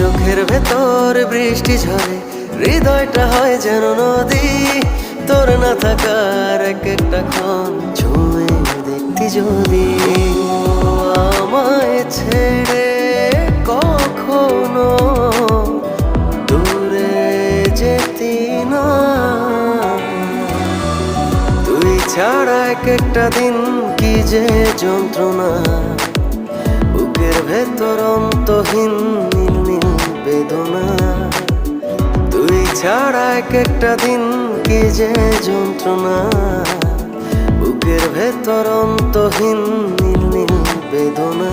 চোখের ভেতর বৃষ্টি ঝরে, হৃদয়টা হয় যেন নদী। তোর না থাকার এক একটা ক্ষণ ছুঁয়ে দেখতি যদি। আমায় ছেড়ে কখনো দূরে যেতি না, তুই ছাড়া এক একটা দিন কি যে যন্ত্রণা। বুকের ভেতর অন্তহীন নীল নীল বেদনা, তুই ছাড়া এক একটা দিন কি যে যন্ত্রণা। বুকের ভেতর অন্তহীন নীল নীল বেদনা।